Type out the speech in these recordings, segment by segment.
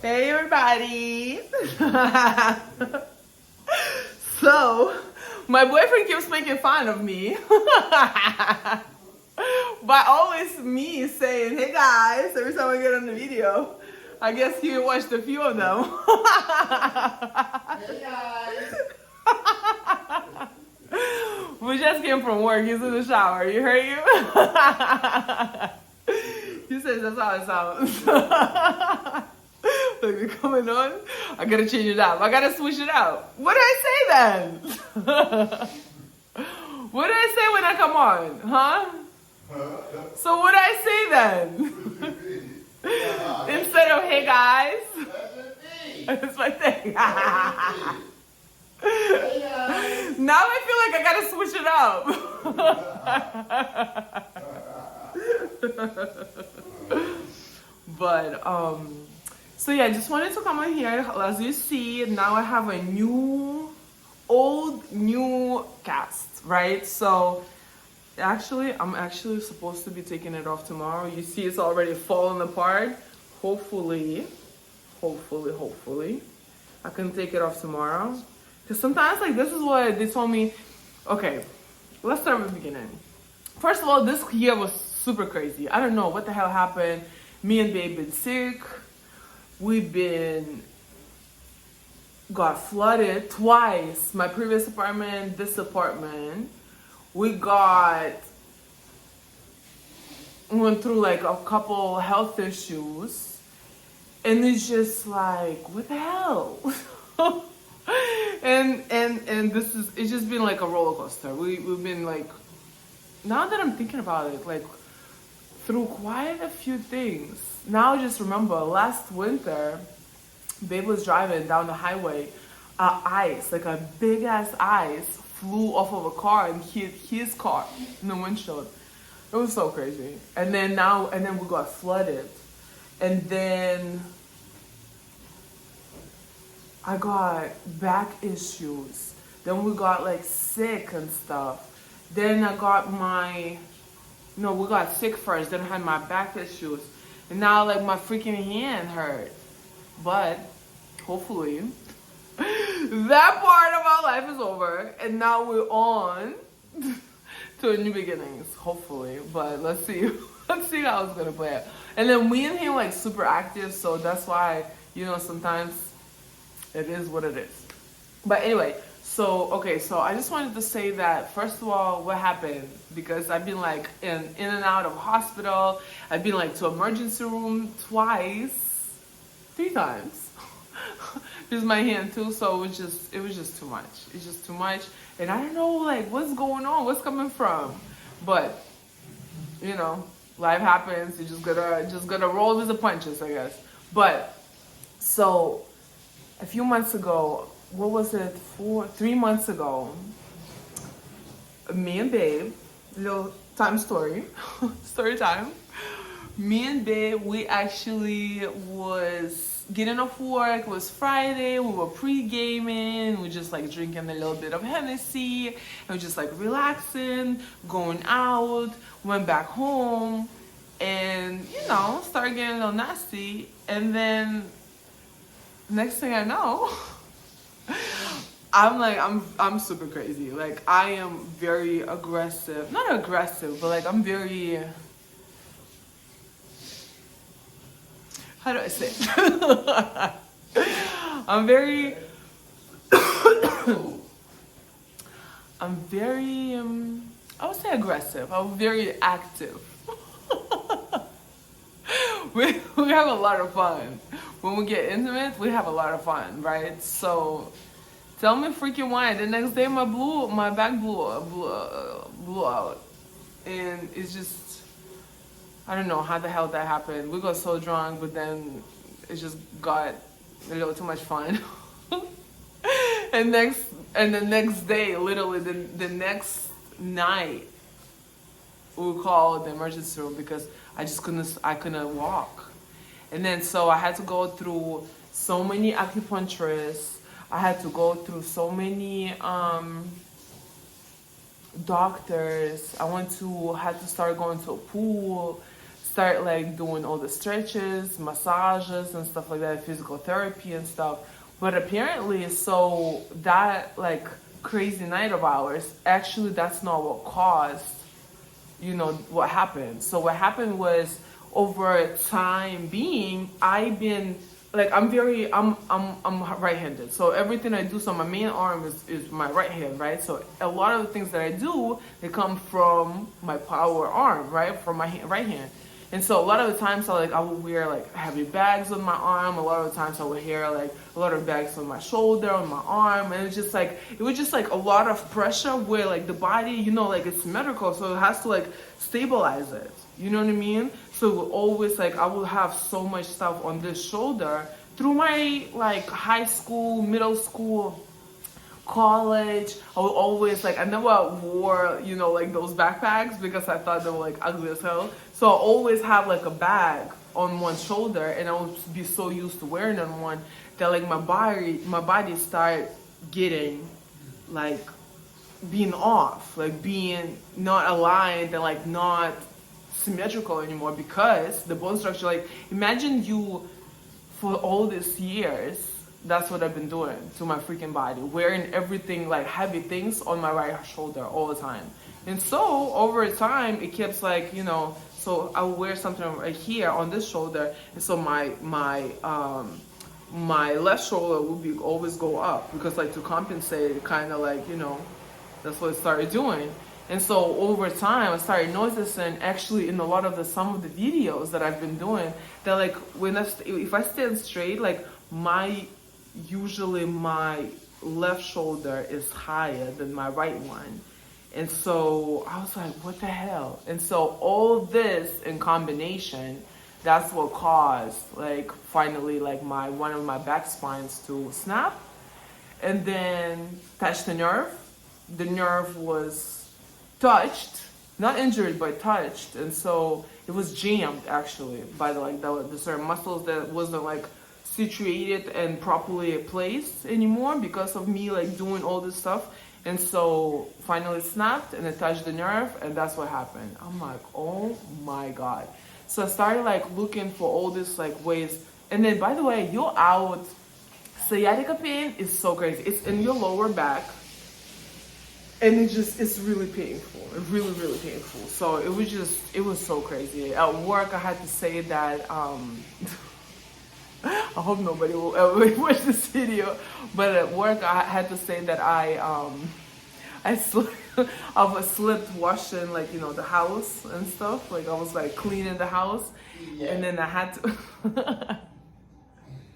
Hey everybody! So, my boyfriend keeps making fun of me by always me saying, hey guys, every time I get on the video. I guess he watched a few of them. Hey guys. We just came from work. He's in the shower. You heard you? He says that's how it sounds. Like, we're coming on. I gotta change it up. I gotta switch it out. What did I say then? What did I say when I come on? Huh? So what did I say then? Instead of hey guys. That's my thing. Hey guys. Now I feel like I gotta switch it up. But so yeah, I just wanted to come on here. As you see, now I have a new cast, right? So actually, I'm actually supposed to be taking it off tomorrow. You see it's already falling apart. Hopefully, I can take it off tomorrow. Because sometimes, like, this is what they told me. Okay, let's start with the beginning. First of all, this year was super crazy. I don't know what the hell happened. Me and Babe been sick. Got flooded twice. My previous apartment, this apartment. We went through like a couple health issues. And it's just like, what the hell? and it's just been like a roller coaster. We've been like, now that I'm thinking about it, like through quite a few things. Now I just remember last winter, Babe was driving down the highway, ice, like a big ass ice flew off of a car and hit his car in the windshield. It was so crazy. And then we got flooded. And then I got back issues. Then we got like sick and stuff. Then we got sick first. Then I had my back issues. And now like my freaking hand hurt. But hopefully that part of our life is over. And now we're on to a new beginnings, hopefully. But let's see. Let's see how it's gonna play out. And then me and him like super active, so that's why, sometimes it is what it is. But anyway, so I just wanted to say that first of all, what happened? Because I've been like in and out of hospital. I've been like to emergency room three times. Just my hand too, so it was just too much. It's just too much. And I don't know like what's going on, what's coming from. But life happens. You just gotta roll with the punches, I guess. But so a few months ago, what was it? 3 months ago, me and Babe, little time story time. Me and Babe, we actually was getting off work. It was Friday. We were pre-gaming. We were just like drinking a little bit of Hennessy. And we were just like relaxing, going out. Went back home, and started getting a little nasty. And then next thing I know, I'm super crazy. Like I am very aggressive. Not aggressive, but like I'm very, how do I say it? I'm very I would say aggressive. I'm very active. we have a lot of fun. When we get intimate, we have a lot of fun, right? So tell me freaking why. The next day my back blew out. And it's just, I don't know how the hell that happened. We got so drunk, but then it just got a little too much fun. And the next day, literally the next night, we called the emergency room because I couldn't walk. And then so I had to go through so many acupuncturists. I had to go through so many doctors. Had to start going to a pool. start like doing all the stretches, massages and stuff like that, physical therapy and stuff. But apparently, so that like crazy night of ours, actually that's not what caused, what happened. So what happened was, over time being, I've been like, I'm right-handed. So everything I do, so my main arm is my right hand, right? So a lot of the things that I do, they come from my power arm, right? From my right hand. And so a lot of the times I would wear like heavy bags on my arm. A lot of the times I would wear like a lot of bags on my shoulder, on my arm. And it was just like a lot of pressure where like the body, like it's symmetrical. So it has to like stabilize it. You know what I mean? So it would always like, I would have so much stuff on this shoulder through my like high school, middle school, college. I would always like, I never wore, like those backpacks because I thought they were like ugly as hell. So I always have like a bag on one shoulder, and I would be so used to wearing it on one that like my body started getting like being off, like being not aligned and like not symmetrical anymore, because the bone structure, like imagine you for all these years, that's what I've been doing to my freaking body, wearing everything like heavy things on my right shoulder all the time. And so over time it keeps like, so I would wear something right here on this shoulder, and so my left shoulder would be always go up, because like to compensate, it kind of like, that's what it started doing. And so over time, I started noticing, actually, in a lot of some of the videos that I've been doing, that like if I stand straight, like usually my left shoulder is higher than my right one. And so I was like, what the hell? And so all this in combination, that's what caused like finally like one of my back spines to snap, and then touch the nerve. The nerve was touched, not injured, but touched, and so it was jammed actually by the certain muscles that wasn't like situated and properly placed anymore because of me like doing all this stuff. And so finally it snapped and it touched the nerve, and that's what happened. I'm like, oh my god. So I started like looking for all this like ways. And then, by the way, you're out, sciatica pain is so crazy. It's in your lower back. And it's really painful. It's really, really painful. So it was so crazy. At work, I had to say that, I hope nobody will ever watch this video, but at work, I had to say that I was slipped washing, like, the house and stuff. Like, I was like cleaning the house. Yeah. And then I had to,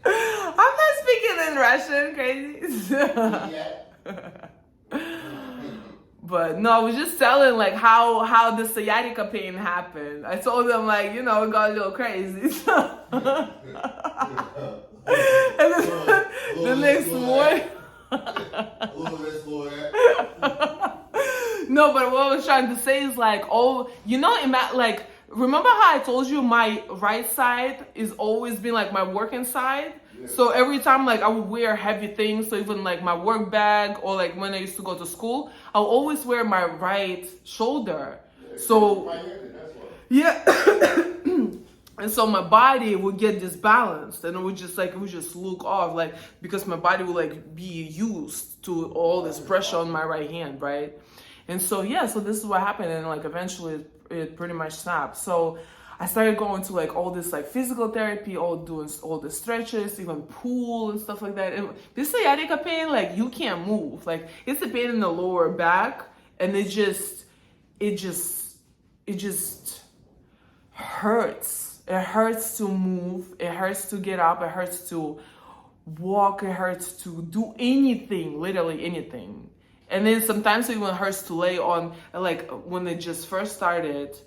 I'm not speaking in Russian, crazy. Yeah. But no, I was just telling like how the sciatica pain happened. I told them like, it got a little crazy. And then the next morning. No, but what I was trying to say is like, like, remember how I told you my right side is always been like my working side? So every time like I would wear heavy things, so even like my work bag, or like when I used to go to school, I would always wear my right shoulder. So yeah. And so my body would get disbalanced, and it would just look off, like, because my body would like be used to all this pressure on my right hand, right? And so so this is what happened, and like eventually it pretty much snapped. So I started going to like all this like physical therapy, doing all the stretches, even pool and stuff like that. And this sciatica pain, like you can't move. Like it's a pain in the lower back, and it just hurts. It hurts to move. It hurts to get up. It hurts to walk. It hurts to do anything, literally anything. And then sometimes it even hurts to lay on, like when it just first started,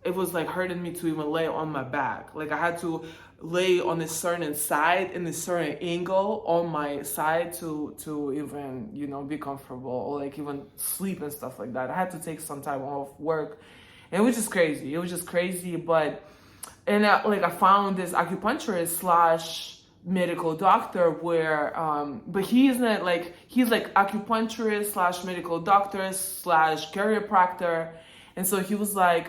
it was like hurting me to even lay on my back. Like I had to lay on a certain side in a certain angle on my side to even, be comfortable, or like even sleep and stuff like that. I had to take some time off work, and it was just crazy. It was just crazy. I found this acupuncturist / medical doctor where, but he's not like, he's like acupuncturist / medical doctor / chiropractor. And so he was like,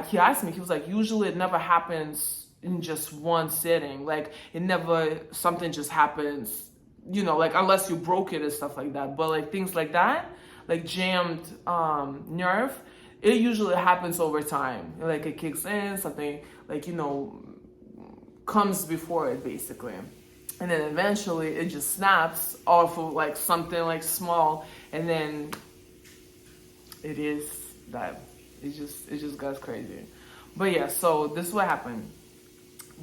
he asked me, he was like, usually it never happens in just one sitting. Like it never, something just happens, you know, like unless you broke it and stuff like that. But like things like that, like jammed nerve, it usually happens over time. Like it kicks in, something like, you know, comes before it basically. And then eventually it just snaps off of like something like small, and then it is that it just got crazy. But yeah, so this is what happened.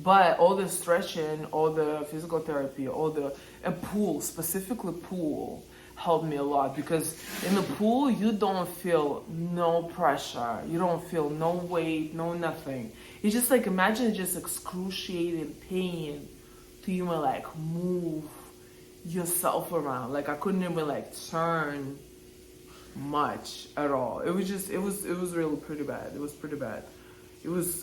But all the stretching, all the physical therapy, all the and pool, specifically pool, helped me a lot, because in the pool you don't feel no pressure, you don't feel no weight, no nothing. It's just like, imagine just excruciating pain to even like move yourself around. Like I couldn't even like turn much at all. It was just, it was really pretty bad. It was pretty bad.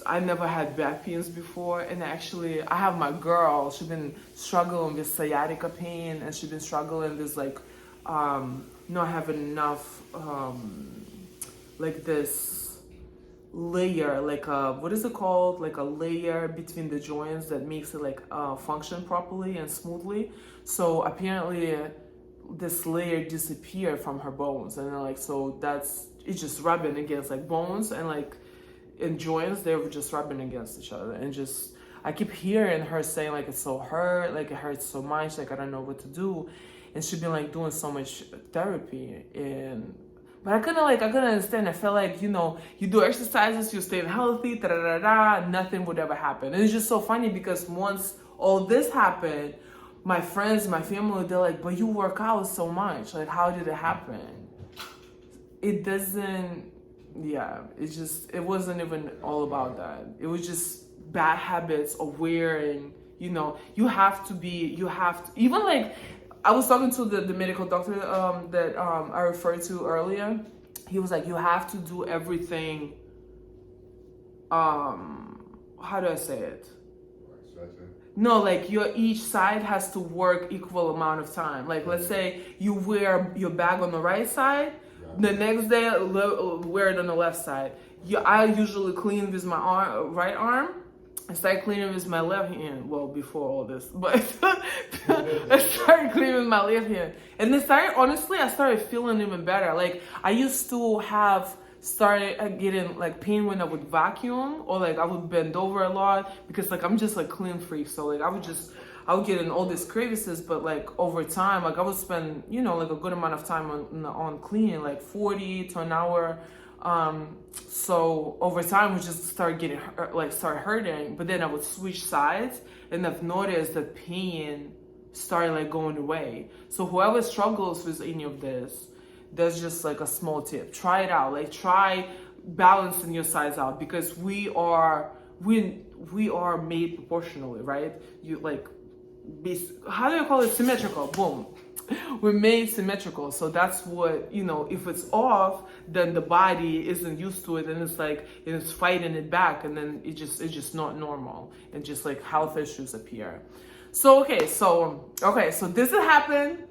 I never had back pains before, and actually I have my girl, she's been struggling with sciatica pain, and she's been struggling with like not having enough like this layer, like what is it called, like a layer between the joints that makes it like function properly and smoothly. So apparently this layer disappeared from her bones, and then like, so that's, it's just rubbing against like bones and like in joints, they were just rubbing against each other. And just, I keep hearing her saying like it's so hurt, like it hurts so much, like I don't know what to do. And she's been like doing so much therapy, and but I couldn't understand. I felt like, you know, you do exercises, you stay healthy, nothing would ever happen. And it's just so funny because once all this happened, my friends, my family, they're like, but you work out so much, like how did it happen? It doesn't, yeah, it wasn't even all about that. It was just bad habits of wearing, you know, you have to, even like, I was talking to the medical doctor that I referred to earlier. He was like, you have to do everything, how do I say it? No, like each side has to work equal amount of time. Like let's say you wear your bag on the right side, the next day wear it on the left side. I usually clean with my right arm. I started cleaning with my left hand. Well, before all this, but I started cleaning with my left hand, and then I started feeling even better. Like I used to started getting like pain when I would vacuum, or like I would bend over a lot, because like I'm just like clean freak. So like I would get in all these crevices, but like over time, like I would spend, you know, like a good amount of time on cleaning, like 40 to an hour. So over time we just start hurting, but then I would switch sides, and I've noticed the pain started like going away. So whoever struggles with any of this, that's just like a small tip. Try it out. Like try balancing your sides out, because we are made proportionally, right? You like, how do you call it? Symmetrical. Boom. We're made symmetrical. So that's what, you know, if it's off, then the body isn't used to it, and it's like it's fighting it back, and then it's just not normal, and just like health issues appear. So okay, so this had happened.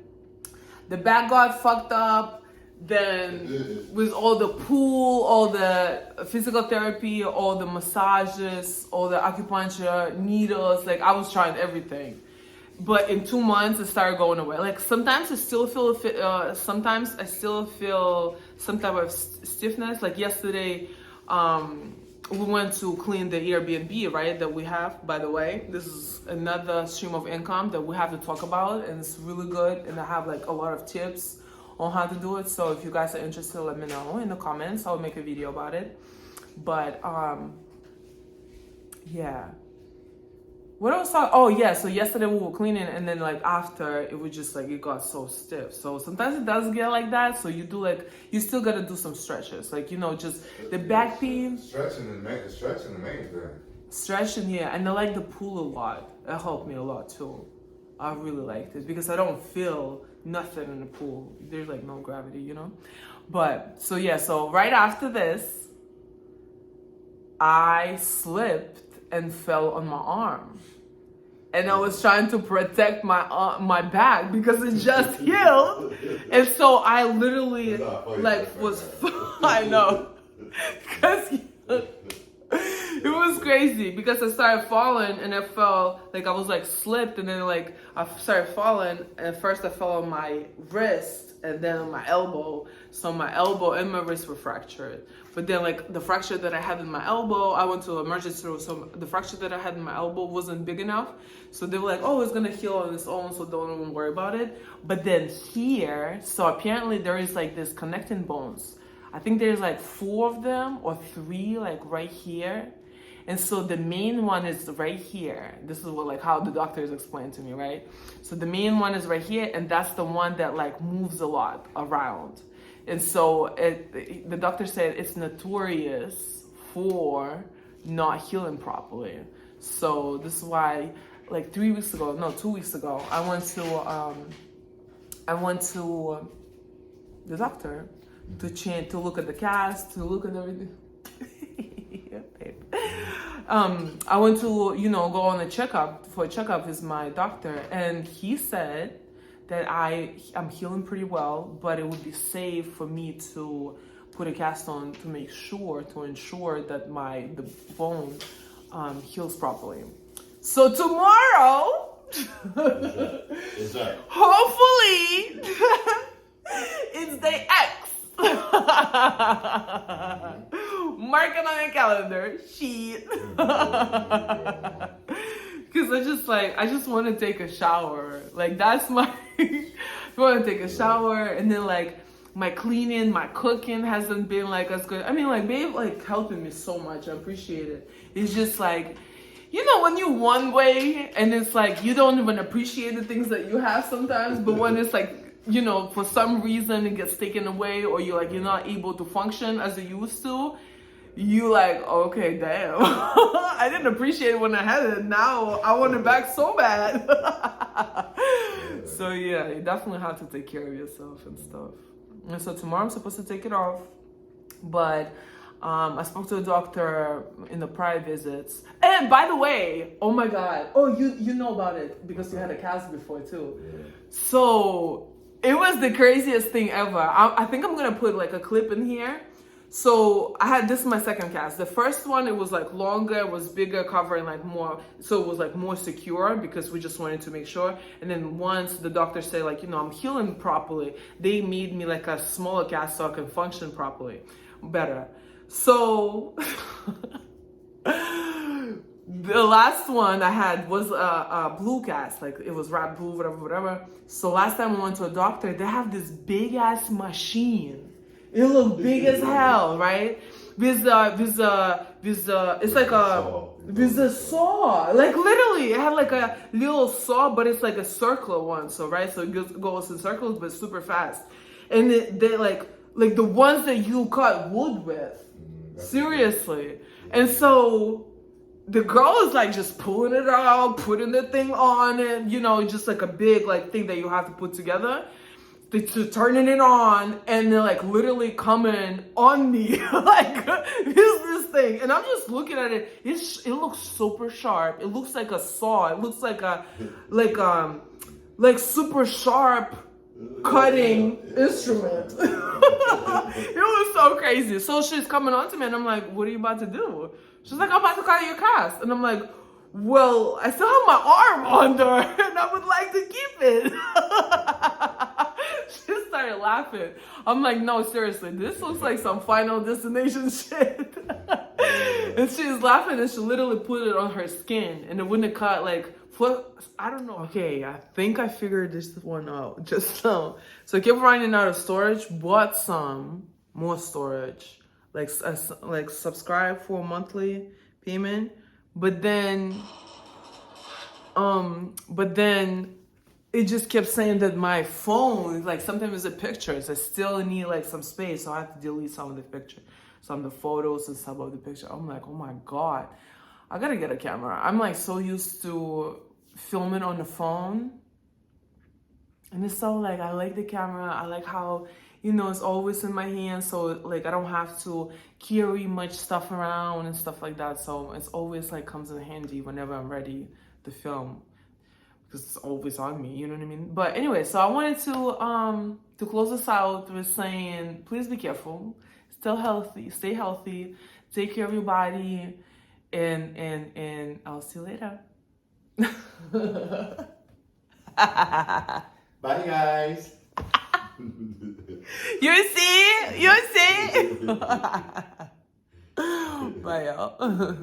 The back got fucked up. Then with all the pool, all the physical therapy, all the massages, all the acupuncture, needles, like I was trying everything. But in 2 months, it started going away. Like sometimes I still feel, some type of stiffness. Like yesterday, we went to clean the Airbnb, right, that we have, by the way. This is another stream of income that we have to talk about, and it's really good. And I have like a lot of tips on how to do it. So if you guys are interested, let me know in the comments. I'll make a video about it. But yeah. What I was talking, oh yeah, so yesterday we were cleaning, and then like after, it was just like, it got so stiff. So sometimes it does get like that. So you still gotta do some stretches. Like, you know, just the back pain. Stretching the main thing. Stretching, yeah. And I like the pool a lot. It helped me a lot too. I really liked it, because I don't feel nothing in the pool. There's like no gravity, you know? But, so yeah, so right after this, I slipped and fell on my arm, and I was trying to protect my back because it just healed, and so I literally like was I know Because it was crazy because I started falling and I fell, like I was like slipped and then like I started falling and at first I fell on my wrist and then on my elbow. So my elbow and my wrist were fractured. But then like the fracture that I had in my elbow, I went to emergency room. So the fracture that I had in my elbow wasn't big enough. So they were like, oh, it's gonna heal on its own, so don't even worry about it. But then here, so apparently there is like this connecting bones. I think there's like 4 of them or 3 like right here. And so the main one is right here. This is what like how the doctors explained to me, right? So the main one is right here and that's the one that like moves a lot around. And so the doctor said it's notorious for not healing properly. So this is why like 2 weeks ago, I went to the doctor to look at the cast, to look at everything. Yeah, babe. I went to, go on a checkup with my doctor, and he said that I'm healing pretty well, but it would be safe for me to put a cast on to ensure that the bone heals properly. So tomorrow, hopefully, it's day X. Mark it on your calendar, sheet. Because I just want to take a shower. Like that's my, I want to take a shower, and then like my cleaning, my cooking hasn't been like as good. I mean, like babe, like helping me so much. I appreciate it. It's just like, when you one way and it's like you don't even appreciate the things that you have sometimes, but when it's like, for some reason it gets taken away or you're not able to function as you used to, you like, okay, damn. I didn't appreciate it when I had it. Now I want it back so bad. So yeah, you definitely have to take care of yourself and stuff. And so tomorrow I'm supposed to take it off, but I spoke to a doctor in the prior visits. And by the way, oh my God. Oh, you know about it because you had a cast before too. Yeah. So it was the craziest thing ever. I think I'm going to put like a clip in here. So this is my second cast. The first one, it was like longer, it was bigger, covering like more. So it was like more secure because we just wanted to make sure. And then once the doctor said like, I'm healing properly, they made me like a smaller cast so I can function properly, better. So the last one I had was a blue cast, like it was wrapped blue, whatever. So last time I went to a doctor, they have this big ass machine. It looked big as hell, right? It's like a saw. Like literally, it had like a little saw, but it's like a circular one. So right, so it goes in circles, but super fast. And they like the ones that you cut wood with. Seriously. And so the girl is like just pulling it out, putting the thing on it, just like a big like thing that you have to put together. To turning it on, and they're like literally coming on me like this thing, and I'm just looking at it. It looks super sharp. It looks like a saw. It looks like super sharp cutting instrument. It was so crazy. So she's coming on to me, and I'm like, "What are you about to do?" She's like, "I'm about to cut your cast," and I'm like, "Well, I still have my arm under, and I would like to keep it." She started laughing. I'm like, no, seriously, this looks like some Final Destination shit. And she's laughing, and she literally put it on her skin, and it wouldn't have cut I don't know. Okay, I think I figured this one out just now. So I kept running out of storage, bought some more storage, like subscribe for a monthly payment, but then it just kept saying that my phone, like sometimes it's the pictures, I still need like some space, so I have to delete some of the pictures, some of the photos and some of the picture. I'm like, oh my God, I gotta get a camera. I'm like so used to filming on the phone, and it's so like, I like the camera. I like how, it's always in my hand, so like I don't have to carry much stuff around and stuff like that. So it's always like comes in handy whenever I'm ready to film. It's always on me, you know what I mean? But anyway, so I wanted to close this out with saying, please be careful. still healthy. Stay healthy. Take care of your body. And I'll see you later. Bye, guys. You see? Bye, y'all.